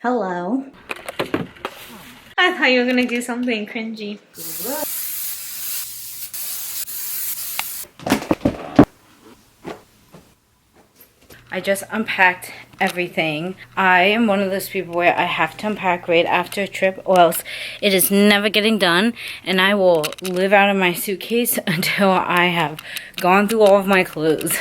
Hello. I thought you were gonna do something cringy. I just unpacked everything. I am one of those people where I have to unpack right after a trip or else it is never getting done, and I will live out of my suitcase until I have gone through all of my clothes.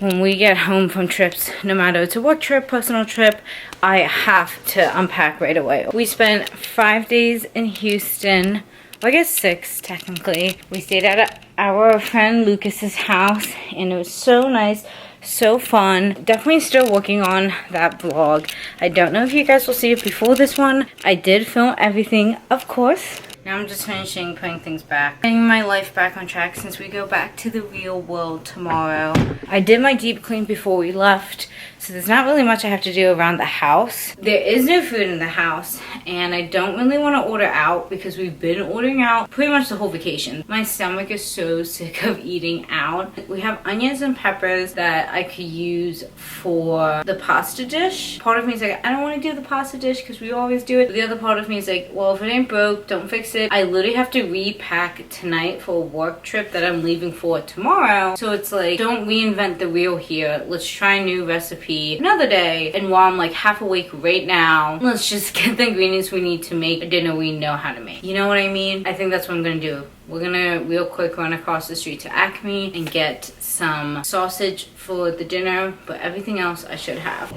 When we get home from trips, no matter it's a work trip, personal trip, I have to unpack right away. We spent 5 days in Houston. Well, I guess 6 technically. We stayed at our friend Lucas's house and it was so nice. So fun. Definitely still working on that vlog. I don't know if you guys will see it before this one. I did film everything, of course. Now I'm just finishing putting things back. Getting my life back on track since we go back to the real world tomorrow. I did my deep clean before we left, so there's not really much I have to do around the house. There is no food in the house, and I don't really want to order out because we've been ordering out pretty much the whole vacation. My stomach is so sick of eating out. We have onions and peppers that I could use for the pasta dish. Part of me is like, I don't want to do the pasta dish because we always do it. But the other part of me is like, well, if it ain't broke, don't fix it. I literally have to repack tonight for a work trip that I'm leaving for tomorrow. So it's like, don't reinvent the wheel here. Let's try a new recipe another day. And while I'm like half awake right now, let's just get the ingredients we need to make a dinner we know how to make. You know what I mean? I think that's what I'm gonna do. We're gonna real quick run across the street to Acme and get some sausage for the dinner, but everything else I should have.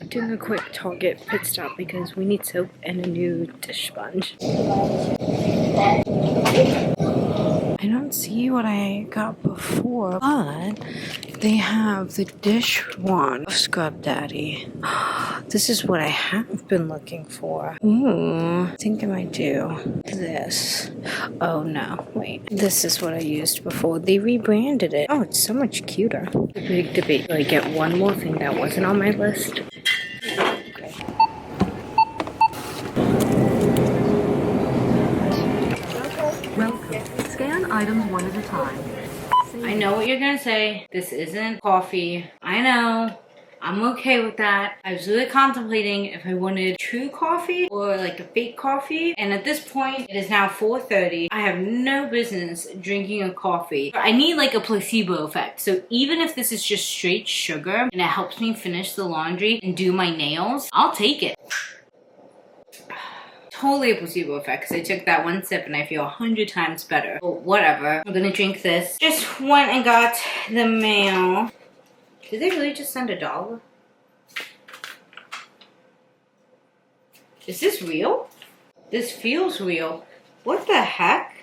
Doing a quick Target pit stop because we need soap and a new dish sponge. I don't see what I got before, but they have the dish wand Scrub Daddy. This is what I have been looking for. Ooh, I think I might do this. Oh no, wait. This is what I used before they rebranded it. Oh, it's so much cuter. The big debate. Do I get one more thing that wasn't on my list? Welcome. Scan items one at a time. I know what you're gonna say. This isn't coffee. I know. I'm okay with that. I was really contemplating if I wanted true coffee or like a fake coffee. And at this point, it is now 4:30. I have no business drinking a coffee. I need like a placebo effect. So even if this is just straight sugar and it helps me finish the laundry and do my nails, I'll take it. Totally a placebo effect because I took that one sip and I feel 100 times better. But whatever. I'm gonna drink this. Just went and got the mail. Did they really just send $1? Is this real? This feels real. What the heck?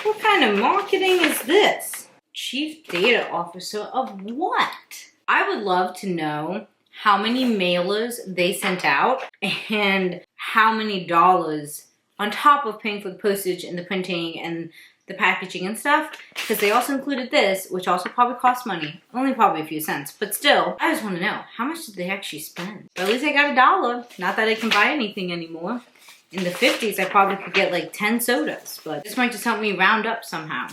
What kind of marketing is this? Chief Data Officer of what? I would love to know how many mailers they sent out and how many dollars on top of paying for the postage and the printing and the packaging and stuff, because they also included this, which also probably cost money. Only probably a few cents, but still, I just want to know, how much did they actually spend? But at least I got $1. Not that I can buy anything anymore. In the 50s, I probably could get like 10 sodas, but this might just help me round up somehow.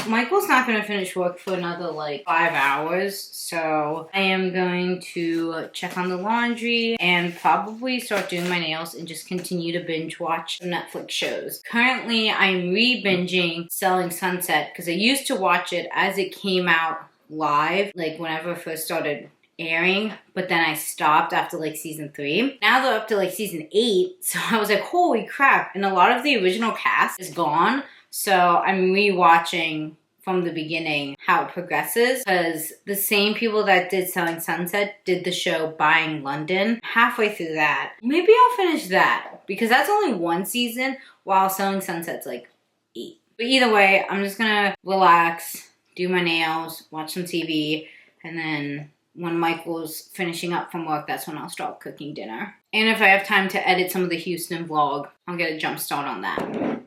Michael's not going to finish work for another like 5 hours, so I am going to check on the laundry and probably start doing my nails and just continue to binge watch some Netflix shows. Currently, I'm re-binging Selling Sunset because I used to watch it as it came out live, like whenever it first started airing, but then I stopped after like season 3. Now they're up to like season 8, so I was like, holy crap, and a lot of the original cast is gone. So I'm re-watching from the beginning how it progresses because the same people that did Selling Sunset did the show Buying London. Halfway through that, maybe I'll finish that because that's only 1 season while Selling Sunset's like 8. But either way, I'm just gonna relax, do my nails, watch some TV, and then when Michael's finishing up from work, that's when I'll start cooking dinner. And if I have time to edit some of the Houston vlog, I'll get a jump start on that.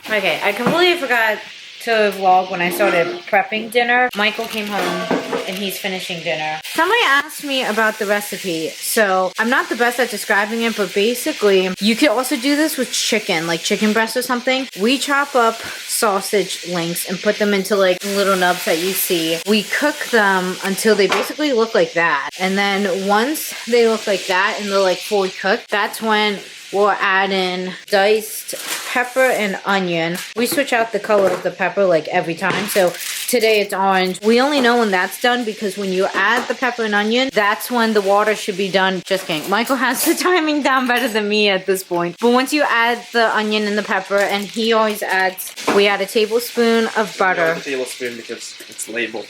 Okay, I completely forgot to vlog when I started prepping dinner. Michael came home and he's finishing dinner. Somebody asked me about the recipe. So I'm not the best at describing it, but basically you could also do this with chicken, like chicken breast or something. We chop up sausage links and put them into like little nubs that you see. We cook them until they basically look like that. And then once they look like that and they're like fully cooked, that's when we'll add in diced pepper and onion. We switch out the color of the pepper like every time. So today it's orange. We only know when that's done because when you add the pepper and onion, that's when the water should be done. Just kidding. Michael has the timing down better than me at this point. But once you add the onion and the pepper, and he always adds, we add a tablespoon of butter. A tablespoon because it's labeled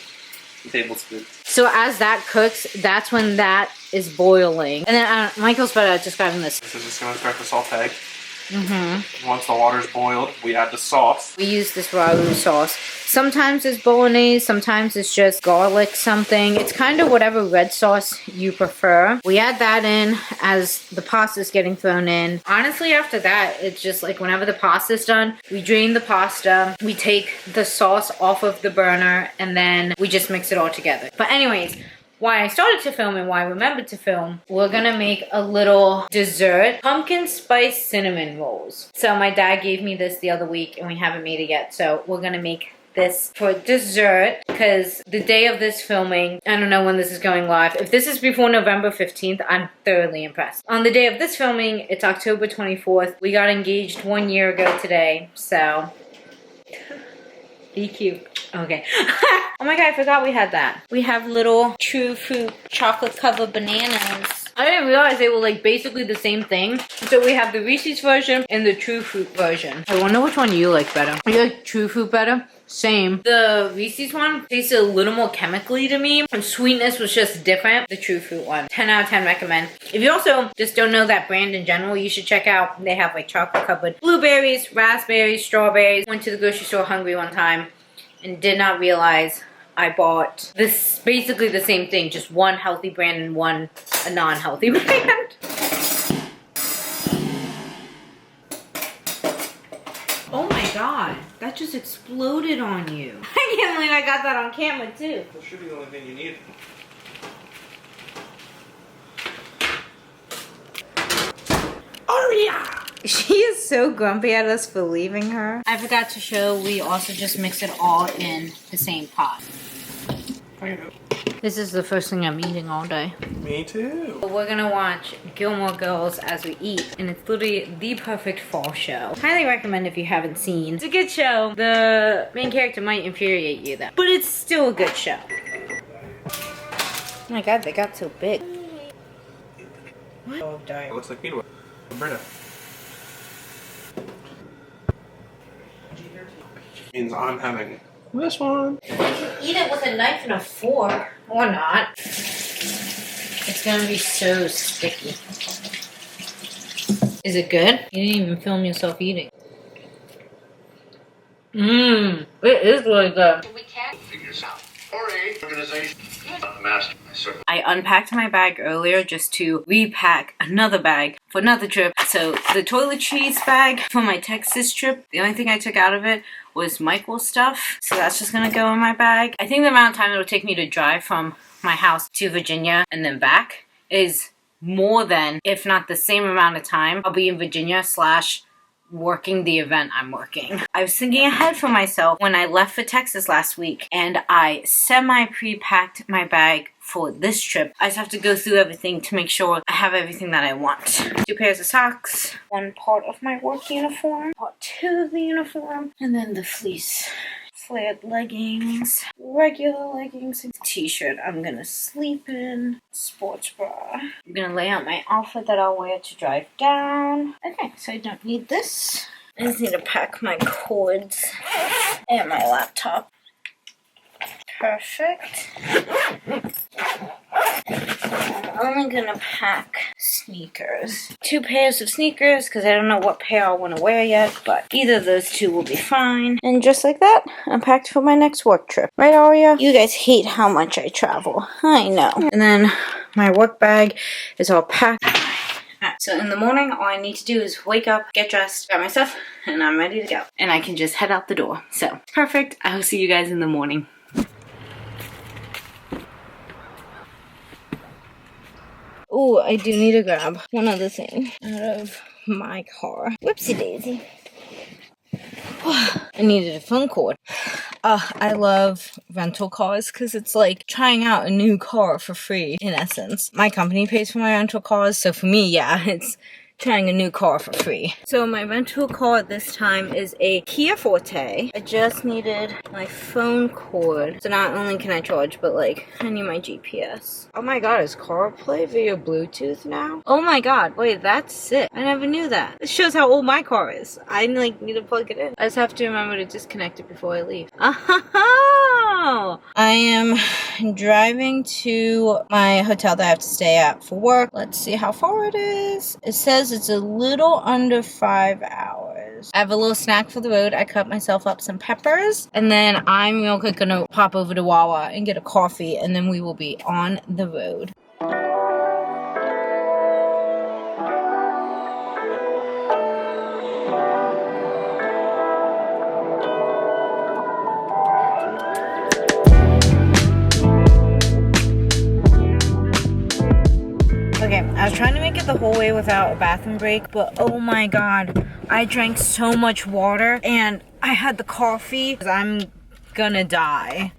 tablespoon. So as that cooks, that's when that is boiling. And then Michael's better at describing this. This is just going to start the saute. Once the water's boiled, we add the sauce. We use this ragu sauce. Sometimes it's bolognese, sometimes it's just garlic something. It's kind of whatever red sauce you prefer. We add that in as the pasta's getting thrown in. Honestly, after that, it's just like whenever the pasta's done, we drain the pasta, we take the sauce off of the burner, and then we just mix it all together. But anyways, why I started to film and why I remembered to film, we're gonna make a little dessert, pumpkin spice cinnamon rolls. So my dad gave me this the other week and we haven't made it yet. So we're gonna make this for dessert because the day of this filming, I don't know when this is going live. If this is before November 15th, I'm thoroughly impressed. On the day of this filming, it's October 24th. We got engaged 1 year ago today, so be cute. Okay. Oh my god, I forgot we had that. We have little True Fruit chocolate covered bananas. I didn't realize they were like basically the same thing. So we have the Reese's version and the True Fruit version. I wonder which one you like better. You like True Fruit better? Same. The Reese's one tasted a little more chemically to me. And sweetness was just different. The True Fruit one. 10 out of 10 recommend. If you also just don't know that brand in general, you should check out. They have like chocolate covered blueberries, raspberries, strawberries. Went to the grocery store hungry one time and did not realize I bought this, basically the same thing, just one healthy brand and one a non-healthy brand. Oh my god, that just exploded on you. I can't believe I got that on camera too. That should be the only thing you need. Aria! She is so grumpy at us for leaving her. I forgot to show, we also just mix it all in the same pot. This is the first thing I'm eating all day. Me too. We're gonna watch Gilmore Girls as we eat, and it's literally the perfect fall show. Highly recommend if you haven't seen. It's a good show. The main character might infuriate you though, but it's still a good show. Oh my god, they got so big. What? Oh, darn. It looks like peanut butter. Means I'm having this one. You can eat it with a knife and a fork, or not. It's gonna be so sticky. Is it good? You didn't even film yourself eating. Mmm, it is really good. We can't figure this out. Or a organization. Not the master. I unpacked my bag earlier just to repack another bag for another trip. So the toiletries bag for my Texas trip, the only thing I took out of it was Michael's stuff. So that's just gonna go in my bag. I think the amount of time it'll take me to drive from my house to Virginia and then back is more than, if not the same amount of time, I'll be in Virginia / working the event I'm working. I was thinking ahead for myself when I left for Texas last week and I semi-pre-packed my bag for this trip. I just have to go through everything to make sure I have everything that I want. 2 pairs of socks, one part of my work uniform, part 2 of the uniform, and then the fleece. Flared leggings, regular leggings, and t-shirt I'm gonna sleep in, sports bra. I'm gonna lay out my outfit that I'll wear to drive down. Okay, so I don't need this. I just need to pack my cords and my laptop. Perfect. I'm only gonna pack sneakers. 2 pairs of sneakers because I don't know what pair I want to wear yet, but either of those 2 will be fine. And just like that, I'm packed for my next work trip. Right, Aria? You guys hate how much I travel. I know. And then my work bag is all packed. So in the morning, all I need to do is wake up, get dressed, grab my stuff, and I'm ready to go. And I can just head out the door. So, perfect. I will see you guys in the morning. Oh, I do need to grab one other thing out of my car. Whoopsie daisy. I needed a phone cord. I love rental cars because it's like trying out a new car for free, in essence. My company pays for my rental cars, so for me, yeah, it's trying a new car for free. So my rental car this time is a Kia Forte. I just needed my phone cord. So not only can I charge, but like I need my GPS. Oh my god, is CarPlay via Bluetooth now? Oh my god, wait, that's sick. I never knew that. This shows how old my car is. I like need to plug it in. I just have to remember to disconnect it before I leave. Oh! I am driving to my hotel that I have to stay at for work. Let's see how far it is. It says it's a little under 5 hours. I have a little snack for the road. I cut myself up some peppers, and then I'm real quick gonna pop over to Wawa and get a coffee, and then we will be on the road. Okay, I was trying to make it the whole way without a bathroom break, but oh my god, I drank so much water and I had the coffee. I'm gonna die.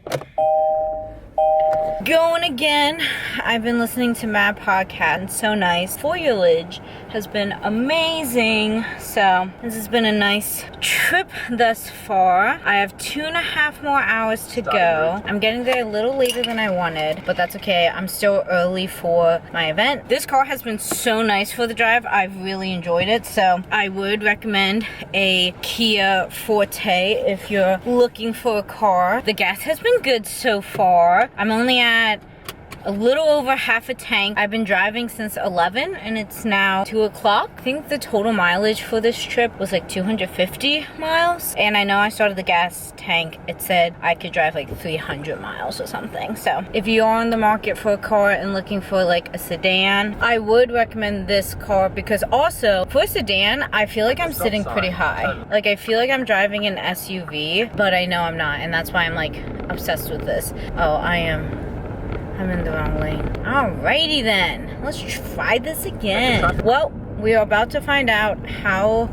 Going again. I've been listening to Mad Podcast. It's so nice. Foliage has been amazing. So this has been a nice trip thus far. I have 2.5 more hours to go. I'm getting there a little later than I wanted, but that's okay. I'm still early for my event. This car has been so nice for the drive. I've really enjoyed it. So I would recommend a Kia Forte if you're looking for a car. The gas has been good so far. I'm only at a little over half a tank. I've been driving since 11 and it's now 2 o'clock. I think the total mileage for this trip was like 250 miles. And I know I started the gas tank. It said I could drive like 300 miles or something. So if you are on the market for a car and looking for like a sedan, I would recommend this car because also for a sedan, I feel like I'm sitting pretty high. Like I feel like I'm driving an SUV, but I know I'm not. And that's why I'm like obsessed with this. Oh, I'm in the wrong lane. Alrighty then. Let's try this again. Well, we are about to find out how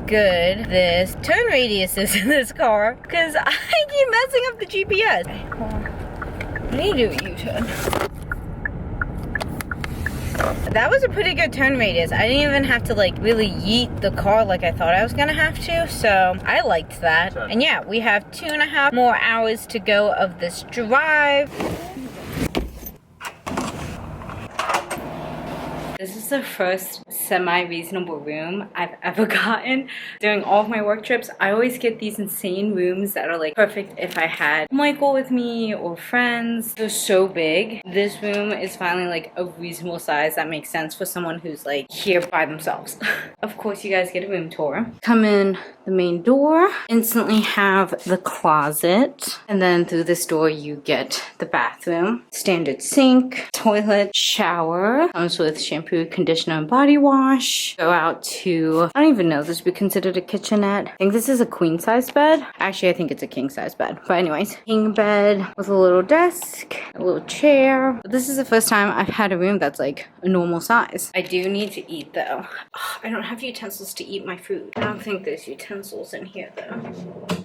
good this turn radius is in this car because I keep messing up the GPS. Okay, hold on. I need to do a U-turn. That was a pretty good turn radius. I didn't even have to like really yeet the car like I thought I was gonna have to, so I liked that. And yeah, we have 2.5 more hours to go of this drive. This is the first semi-reasonable room I've ever gotten. During all of my work trips, I always get these insane rooms that are like perfect if I had Michael with me or friends. They're so big. This room is finally like a reasonable size that makes sense for someone who's like here by themselves. Of course, you guys get a room tour. Come in the main door, instantly have the closet, and then through this door you get the bathroom. Standard sink, toilet, shower. Comes with shampoo, conditioner, and body wash. Go out to, I don't even know, this would be considered a kitchenette. I think this is a queen size bed. Actually, I think it's a king size bed. But anyways, king bed with a little desk, a little chair. But this is the first time I've had a room that's like a normal size. I do need to eat though. Oh, I don't have utensils to eat my food. I don't think there's utensils in here though.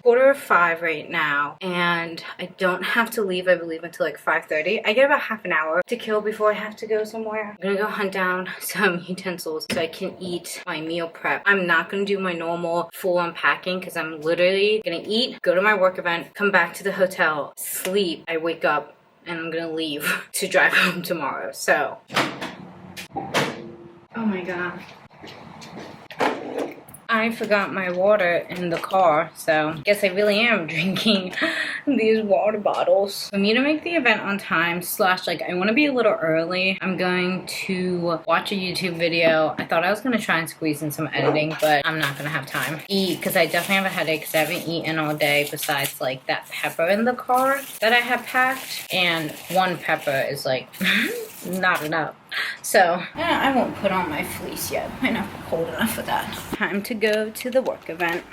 4:45 right now, and I don't have to leave, I believe, until like 5:30. I get about half an hour to kill before I have to go somewhere. I'm gonna go hunt down some utensils so I can eat my meal prep. I'm not gonna do my normal full unpacking because I'm literally gonna eat, go to my work event, come back to the hotel, sleep, I wake up, and I'm gonna leave to drive home tomorrow. So, oh my god. I forgot my water in the car, so I guess I really am drinking these water bottles. For me to make the event on time, slash like I want to be a little early, I'm going to watch a YouTube video. I thought I was going to try and squeeze in some editing, but I'm not going to have time. Eat, because I definitely have a headache because I haven't eaten all day besides like that pepper in the car that I have packed, and one pepper is like not enough. So, I won't put on my fleece yet. Might not be cold enough for that. Time to go to the work event.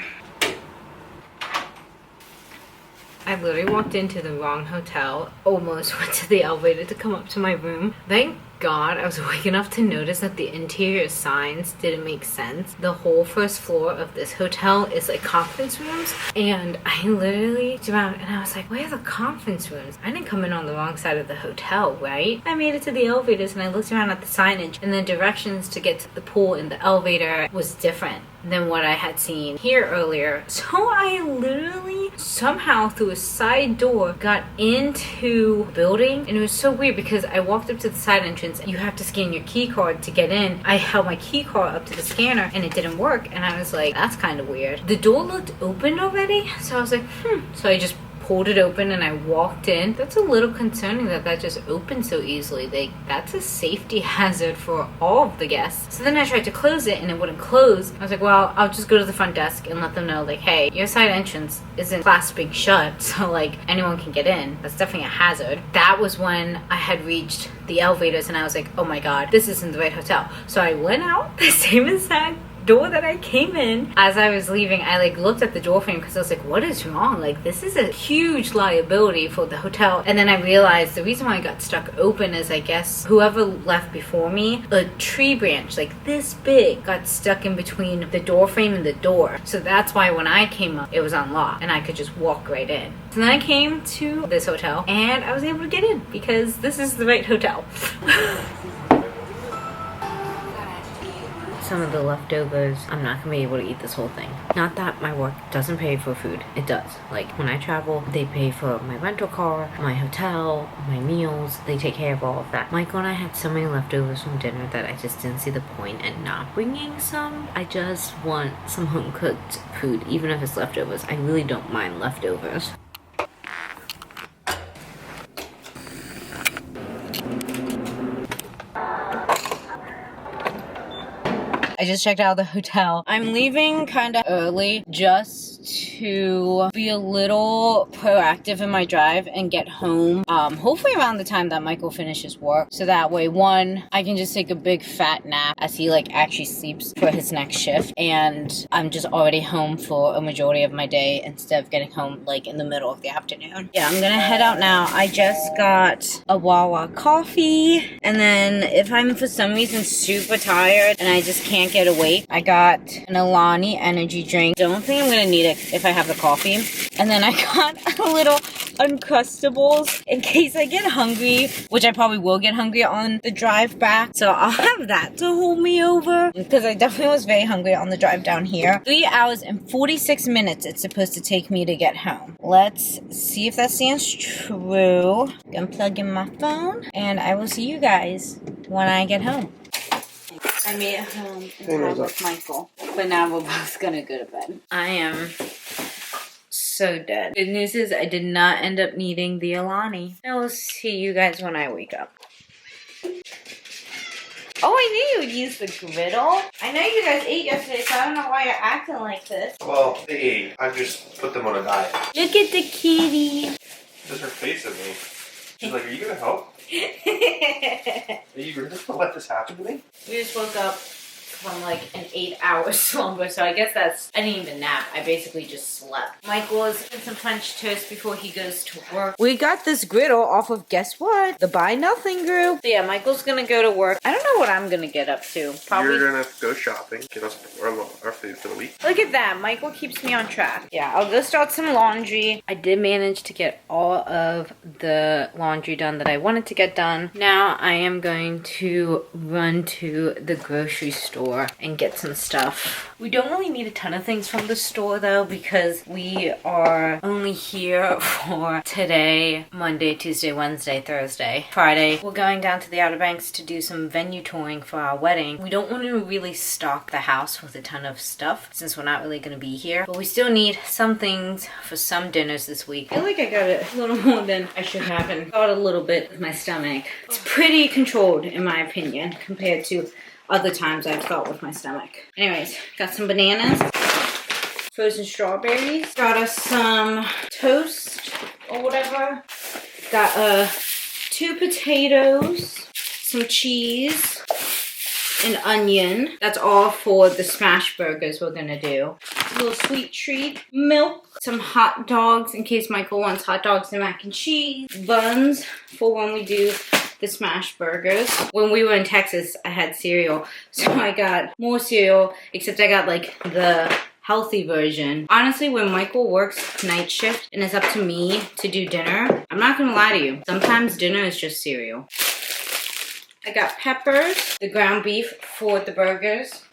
I literally walked into the wrong hotel, almost went to the elevator to come up to my room. Thank God I was awake enough to notice that the interior signs didn't make sense. The whole first floor of this hotel is like conference rooms, and I literally looked around and I was like, where are the conference rooms? I didn't come in on the wrong side of the hotel, right? I made it to the elevators and I looked around at the signage, and the directions to get to the pool in the elevator was different than what I had seen here earlier. So I literally somehow through a side door got into the building, and it was so weird because I walked up to the side entrance. You have to scan your key card to get in. I held my key card up to the scanner and it didn't work, and I was like, that's kind of weird. The door looked open already, so I was like, So I just pulled it open and I walked in. That's a little concerning that just opened so easily. That's a safety hazard for all of the guests. So then I tried to close it and it wouldn't close. I was like, well, I'll just go to the front desk and let them know, like, hey, your side entrance isn't clasping shut, so like anyone can get in. That's definitely a hazard. That was when I had reached the elevators and I was like, oh my God, this isn't the right hotel. So I went out the same exact door that I came in. As I was leaving, I like looked at the door frame because I was like, what is wrong? Like, this is a huge liability for the hotel. And then I realized the reason why I got stuck open is, I guess whoever left before me, a tree branch like this big got stuck in between the door frame and the door. So that's why when I came up, it was unlocked and I could just walk right in. So then I came to this hotel and I was able to get in because this is the right hotel. Some of the leftovers, I'm not gonna be able to eat this whole thing. Not that my work doesn't pay for food, it does. Like when I travel, they pay for my rental car, my hotel, my meals, they take care of all of that. Michael and I had so many leftovers from dinner that I just didn't see the point in not bringing some. I just want some home cooked food, even if it's leftovers. I really don't mind leftovers. I just checked out the hotel. I'm leaving kind of early just to be a little proactive in my drive and get home hopefully around the time that Michael finishes work, so that way, one, I can just take a big fat nap as he like actually sleeps for his next shift, and I'm just already home for a majority of my day instead of getting home like in the middle of the afternoon. Yeah, I'm gonna head out now. I just got a Wawa coffee, and then if I'm for some reason super tired and I just can't get awake, I got an Alani energy drink. Don't think I'm gonna need it if I have the coffee. And then I got a little Uncrustables in case I get hungry, which I probably will get hungry on the drive back. So I'll have that to hold me over because I definitely was very hungry on the drive down here. 3 hours and 46 minutes it's supposed to take me to get home. Let's see if that stands true. I'm plugging my phone and I will see you guys when I get home. I made it home in time with Michael, but now we're both gonna go to bed. I am so dead. Good news is I did not end up needing the Alani. I will see you guys when I wake up. Oh, I knew you would use the griddle. I know you guys ate yesterday, so I don't know why you're acting like this. Well, they ate. I just put them on a diet. Look at the kitty. Just her face at me. She's like, are you gonna help? Are you really just gonna let this happen to me? We just woke up from like an 8-hour slumber, so I guess I didn't even nap. I basically just slept. Michael was in some French toast before he goes to work. We got this griddle off of, guess what? The Buy Nothing group. So yeah, Michael's gonna go to work. I don't know what I'm gonna get up to. Probably. You're gonna go shopping, get us our food for the week. Look at that. Michael keeps me on track. Yeah, I'll go start some laundry. I did manage to get all of the laundry done that I wanted to get done. Now I am going to run to the grocery store and get some stuff. We don't really need a ton of things from the store though, because we are only here for today, Monday, Tuesday, Wednesday, Thursday. Friday, we're going down to the Outer Banks to do some venue touring for our wedding. We don't want to really stock the house with a ton of stuff since we're not really going to be here, but we still need some things for some dinners this week. I feel like I got a little more than I should have and got a little bit with my stomach. It's pretty controlled in my opinion compared to other times I've felt with my stomach. Anyways, got some bananas, frozen strawberries, got us some toast or whatever, got 2 potatoes, some cheese, an onion. That's all for the smash burgers we're gonna do. A little sweet treat, milk, some hot dogs in case Michael wants hot dogs and mac and cheese, buns for when we do the smash burgers. When we were in Texas, I had cereal, so I got more cereal, except I got like the healthy version. Honestly, when Michael works night shift and it's up to me to do dinner, I'm not gonna lie to you, sometimes dinner is just cereal. I got peppers, the ground beef for the burgers,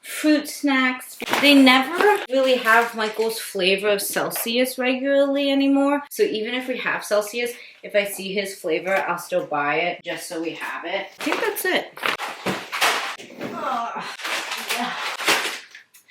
fruit snacks. They never really have Michael's flavor of Celsius regularly anymore. So even if we have Celsius, if I see his flavor, I'll still buy it just so we have it. I think that's it.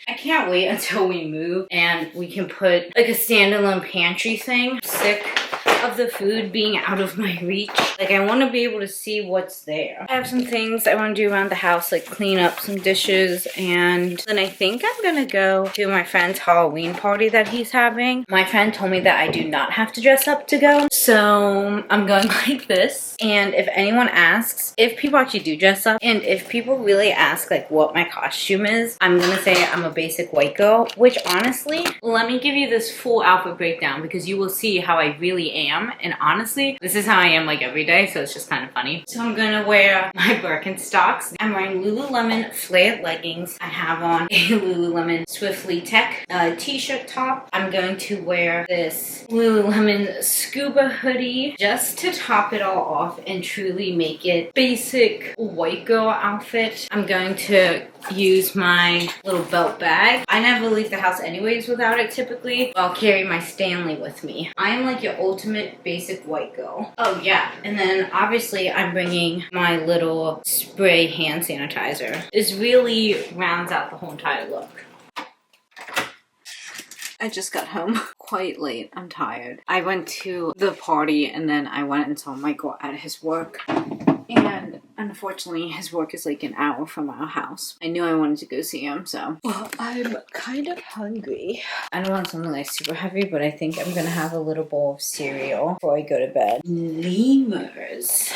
I can't wait until we move and we can put like a standalone pantry thing. I'm sick of the food being out of my reach. Like, I want to be able to see what's there. I have some things I want to do around the house, like clean up some dishes, and then I think I'm gonna go to my friend's Halloween party that he's having. My friend told me that I do not have to dress up to go, so I'm going like this. And if anyone asks if people actually do dress up, and if people really ask like what my costume is, I'm gonna say I'm a basic white girl, which honestly, let me give you this full outfit breakdown because you will see how I really am. And honestly, this is how I am like every day, so it's just kind of funny. So I'm gonna wear my Birkenstocks. I'm wearing Lululemon flared leggings. I have on a Lululemon Swiftly Tech t-shirt top. I'm going to wear this Lululemon scuba hoodie just to top it all off and truly make it basic white girl outfit. I'm going to use my little belt bag. I never leave the house anyways without it typically. I'll carry my Stanley with me. I am like your ultimate basic white girl. Oh yeah, and then obviously I'm bringing my little spray hand sanitizer. This really rounds out the whole entire look. I just got home quite late. I'm tired. I went to the party and then I went and saw Michael at his work. And unfortunately, his work is like an hour from our house. I knew I wanted to go see him, so. Well, I'm kind of hungry. I don't want something like super heavy, but I think I'm gonna have a little bowl of cereal before I go to bed. Lemurs.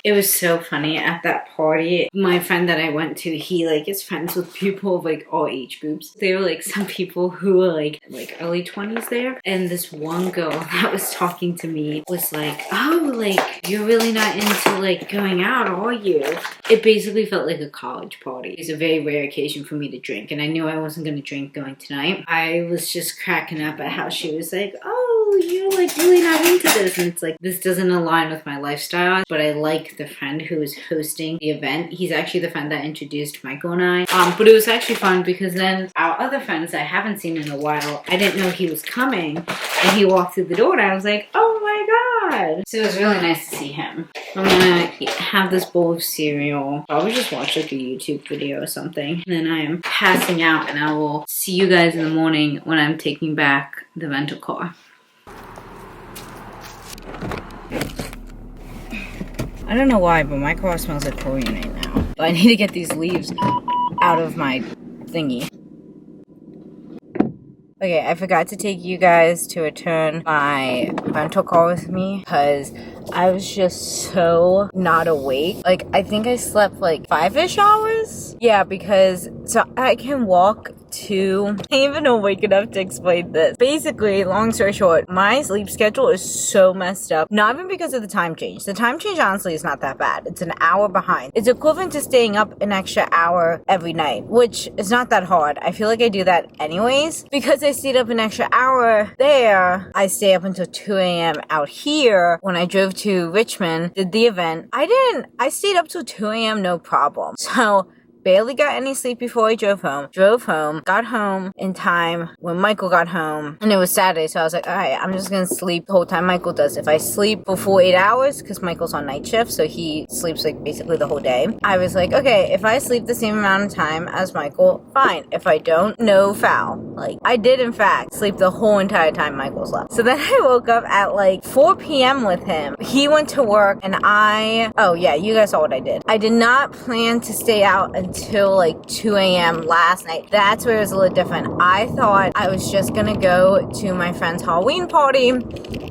It was so funny at that party. My friend that I went to, he like is friends with people of like all age groups. There were like some people who were like early 20s there. And this one girl that was talking to me was like, oh, like you're really not into like going out, are you? It basically felt like a college party. It's a very rare occasion for me to drink. And I knew I wasn't going to drink going tonight. I was just cracking up at how she was like, oh, you're like really not into this. And it's like, this doesn't align with my lifestyle. But I like the friend who was hosting the event. He's actually the friend that introduced Michael and I. But it was actually fun because then our other friends I haven't seen in a while, I didn't know he was coming. And he walked through the door and I was like, oh my god. So it was really nice to see him. I'm gonna have this bowl of cereal. Probably just watch like a YouTube video or something. And then I am passing out and I will see you guys in the morning when I'm taking back the rental car. I don't know why, but my car smells like chlorine right now. But I need to get these leaves out of my thingy. Okay, I forgot to take you guys to return my rental car with me because I was just so not awake. Like, I think I slept like 5-ish hours. Yeah, because so I can walk to, I ain't even awake enough to explain this. Basically, long story short, my sleep schedule is so messed up. Not even because of the time change. The time change honestly is not that bad. It's an hour behind. It's equivalent to staying up an extra hour every night, which is not that hard. I feel like I do that anyways. Because I stayed up an extra hour there, I stay up until 2 a.m. out here. When I drove to Richmond, did the event, I stayed up till 2 a.m. no problem. So barely got any sleep before I drove home, got home in time when Michael got home, and it was Saturday, so I was like, alright, I'm just gonna sleep the whole time Michael does. If I sleep for full 8 hours, because Michael's on night shift, so he sleeps like basically the whole day, I was like, okay, if I sleep the same amount of time as Michael, fine. If I don't, no foul. Like, I did in fact sleep the whole entire time Michael slept. So then I woke up at like 4 p.m. with him. He went to work, and oh yeah, you guys saw what I did. I did not plan to stay out until like 2 a.m. last night. That's where it was a little different. I thought I was just gonna go to my friend's Halloween party,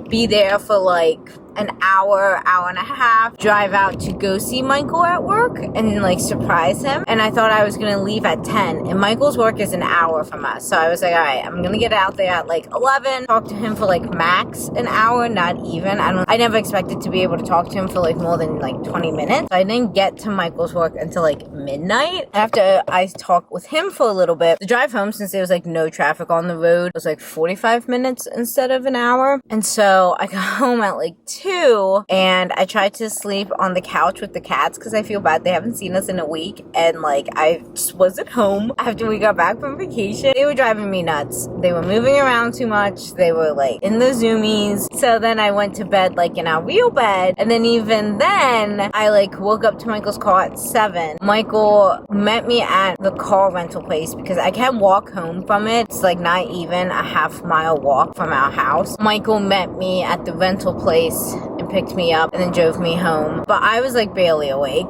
be there for like an hour, hour and a half drive out to go see Michael at work and like surprise him. And I thought I was gonna leave at 10, and Michael's work is an hour from us. So I was like, all right, I'm gonna get out there at like 11, talk to him for like max an hour, not even. I never expected to be able to talk to him for like more than like 20 minutes. So I didn't get to Michael's work until like midnight. After I talked with him for a little bit, the drive home, since there was like no traffic on the road, was like 45 minutes instead of an hour. And so I got home at like 2, and I tried to sleep on the couch with the cats because I feel bad they haven't seen us in a week, and like I just wasn't home after we got back from vacation. They were driving me nuts. They were moving around too much. They were like in the zoomies. So then I went to bed like in our real bed, and then even then I like woke up to Michael's car at 7. Michael met me at the car rental place because I can't walk home from it. It's like not even a half-mile walk from our house. Michael met me at the rental place and picked me up and then drove me home, but I was like barely awake.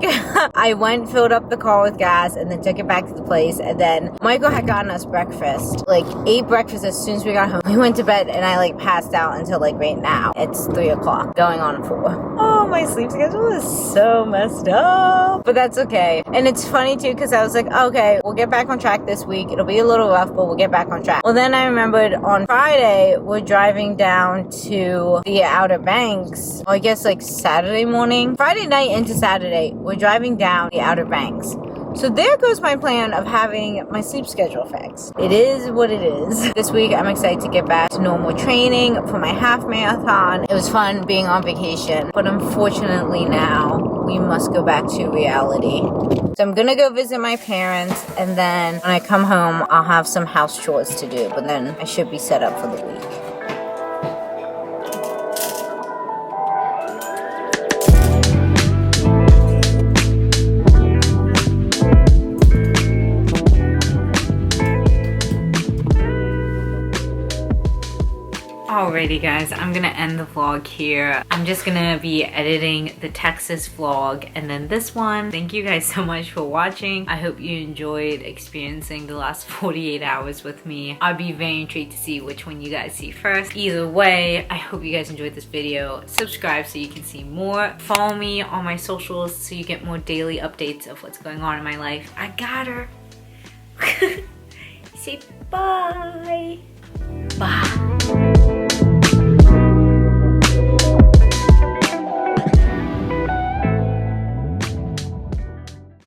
I went, filled up the car with gas, and then took it back to the place, and then Michael had gotten us breakfast, like ate breakfast as soon as we got home. We went to bed, and I like passed out until like right now. It's 3 o'clock, going on 4. Oh, my sleep schedule is so messed up, but that's okay. And it's funny too because I was like, okay, we'll get back on track this week. It'll be a little rough, but we'll get back on track. Well, then I remembered on Friday we're driving down to the Outer Banks. Well, I guess like Saturday morning, Friday night into Saturday, we're driving down the Outer Banks. So there goes my plan of having my sleep schedule fixed. It is what it is. This week I'm excited to get back to normal training for my half marathon. It was fun being on vacation, but unfortunately now we must go back to reality. So I'm gonna go visit my parents, and then when I come home I'll have some house chores to do, but then I should be set up for the week. Alrighty guys, I'm gonna end the vlog here. I'm just gonna be editing the Texas vlog and then this one. Thank you guys so much for watching. I hope you enjoyed experiencing the last 48 hours with me. I'd be very intrigued to see which one you guys see first. Either way, I hope you guys enjoyed this video. Subscribe so you can see more. Follow me on my socials so you get more daily updates of what's going on in my life. I got her. Say bye.